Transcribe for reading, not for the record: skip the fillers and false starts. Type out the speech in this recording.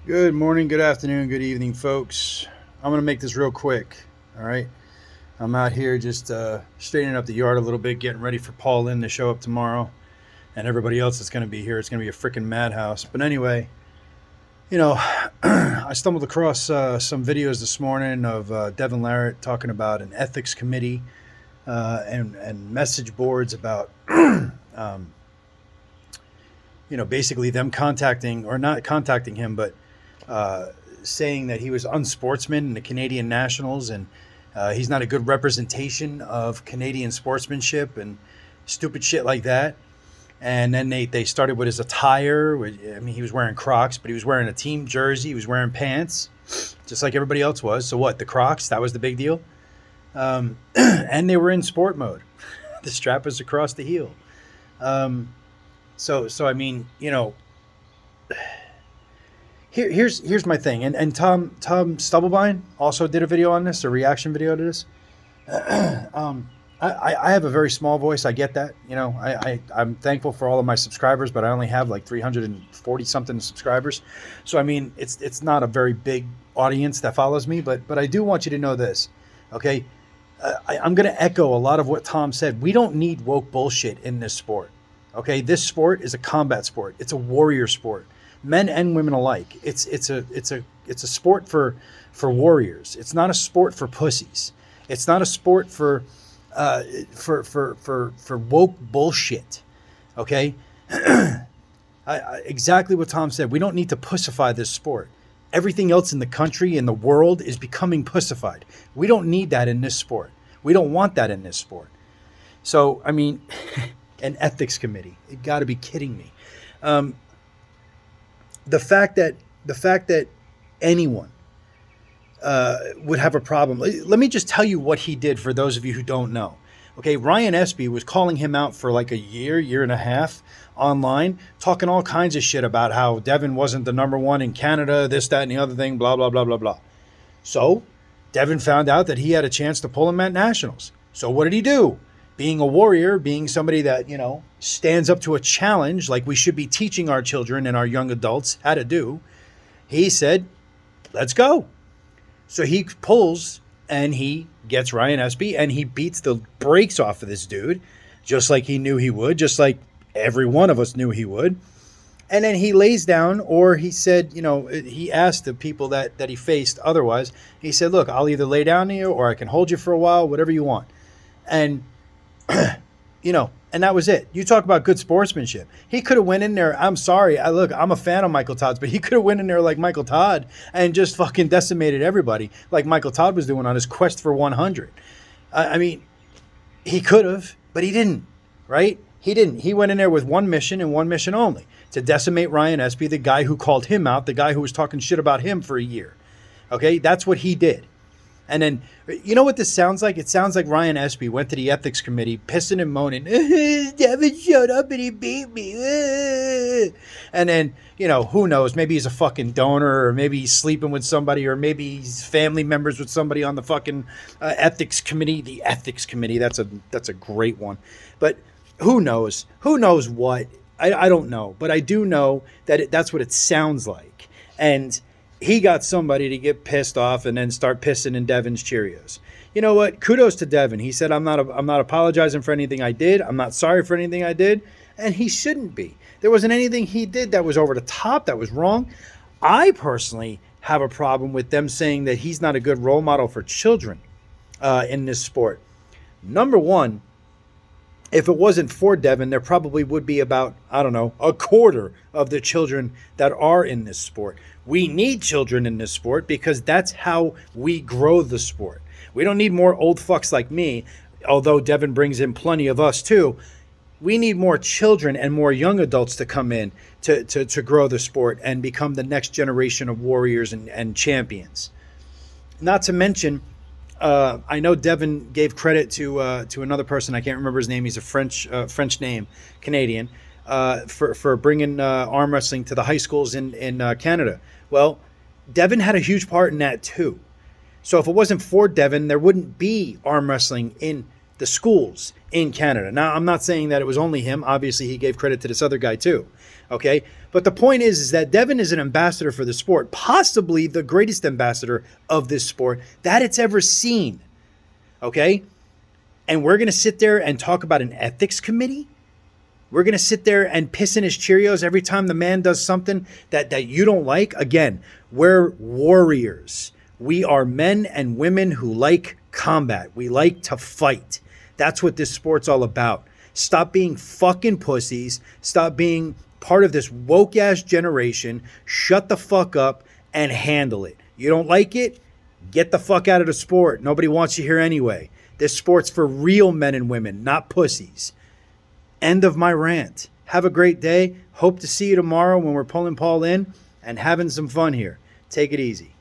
Good morning, good afternoon, good evening, folks. I'm going to make this real quick. All right. I'm out here just straightening up the yard a little bit, getting ready for Paul Lynn to show up tomorrow and everybody else that's going to be here. It's going to be a freaking madhouse. But anyway, you know, I stumbled across some videos this morning of Devin Larratt talking about an ethics committee and message boards about, basically them contacting or not contacting him, but uh, saying that he was unsportsman in the Canadian Nationals and he's not a good representation of Canadian sportsmanship and stupid shit like that. And then they started with his attire. I mean, he was wearing Crocs, but he was wearing a team jersey. He was wearing pants, just like everybody else was. So what? The Crocs, that was the big deal. And they were in sport mode. The strap was across the heel. Um, so I mean, here's my thing, and Tom Stubblebine also did a video on this, a reaction video to this. um, I have a very small voice. I get that. I'm thankful for all of my subscribers, but I only have like 340 something subscribers. So I mean, it's not a very big audience that follows me, but I do want you to know this, okay? I'm going to echo a lot of what Tom said. We don't need woke bullshit in this sport. Okay, this sport is a combat sport. It's a warrior sport, men and women alike. It's a sport for warriors. It's not a sport for pussies. It's not a sport for woke bullshit. Okay, exactly what Tom said. We don't need to pussify this sport. Everything else in the country, in the world, is becoming pussified. We don't need that in this sport. We don't want that in this sport. So, I mean, an ethics committee. You got to be kidding me. Um, the fact that anyone would have a problem. Let me just tell you what he did for those of you who don't know. Okay, Ryan Espy was calling him out for like a year and a half online, talking all kinds of shit about how Devin wasn't the number one in Canada, this, that, and the other thing, blah, blah, blah, blah, blah. So Devin found out that he had a chance to pull him at nationals. So what did he do? Being a warrior, being somebody that, stands up to a challenge like we should be teaching our children and our young adults how to do, he said, let's go. So he pulls and he gets Ryan Espy and he beats the brakes off of this dude, just like he knew he would, just like every one of us knew he would. And then he lays down, or he said, he asked the people that he faced otherwise, he said, look, I'll either lay down to you or I can hold you for a while, whatever you want. And, and that was it. You talk about good sportsmanship. He could have went in there. I'm sorry. I'm a fan of Michael Todd's, but he could have went in there like Michael Todd and just fucking decimated everybody like Michael Todd was doing on his quest for 100. I mean, he could have, but he didn't, right? He didn't. He went in there with one mission and one mission only, to decimate Ryan Espy, the guy who called him out, the guy who was talking shit about him for a year. Okay, that's what he did. And then, you know what this sounds like? It sounds like Ryan Espy went to the ethics committee, pissing and moaning, Devin showed up and he beat me. And then, who knows? Maybe he's a fucking donor, or maybe he's sleeping with somebody, or maybe he's family members with somebody on the fucking ethics committee. The ethics committee, that's a great one. But who knows? Who knows what? I don't know. But I do know that that's what it sounds like. And he got somebody to get pissed off and then start pissing in Devin's Cheerios. You know what? Kudos to Devin. He said, I'm not apologizing for anything I did. I'm not sorry for anything I did. And he shouldn't be. There wasn't anything he did that was over the top, that was wrong. I personally have a problem with them saying that he's not a good role model for children in this sport. Number one, if it wasn't for Devin, there probably would be about, I don't know, a quarter of the children that are in this sport. We need children in this sport because that's how we grow the sport. We don't need more old fucks like me, although Devin brings in plenty of us too. We need more children and more young adults to come in to grow the sport and become the next generation of warriors and champions. Not to mention, I know Devin gave credit to another person. I can't remember his name. He's a French name, Canadian, for bringing arm wrestling to the high schools in Canada. Well, Devin had a huge part in that too. So if it wasn't for Devin, there wouldn't be arm wrestling in the schools in Canada. Now, I'm not saying that it was only him. Obviously, he gave credit to this other guy too. Okay. But the point is that Devin is an ambassador for the sport, possibly the greatest ambassador of this sport that it's ever seen. Okay. And we're going to sit there and talk about an ethics committee. We're going to sit there and piss in his Cheerios every time the man does something that you don't like. Again, we're warriors. We are men and women who like combat. We like to fight. That's what this sport's all about. Stop being fucking pussies. Stop being part of this woke ass generation. Shut the fuck up and handle it. You don't like it? Get the fuck out of the sport. Nobody wants you here anyway. This sport's for real men and women, not pussies. End of my rant. Have a great day. Hope to see you tomorrow when we're pulling Paul in and having some fun here. Take it easy.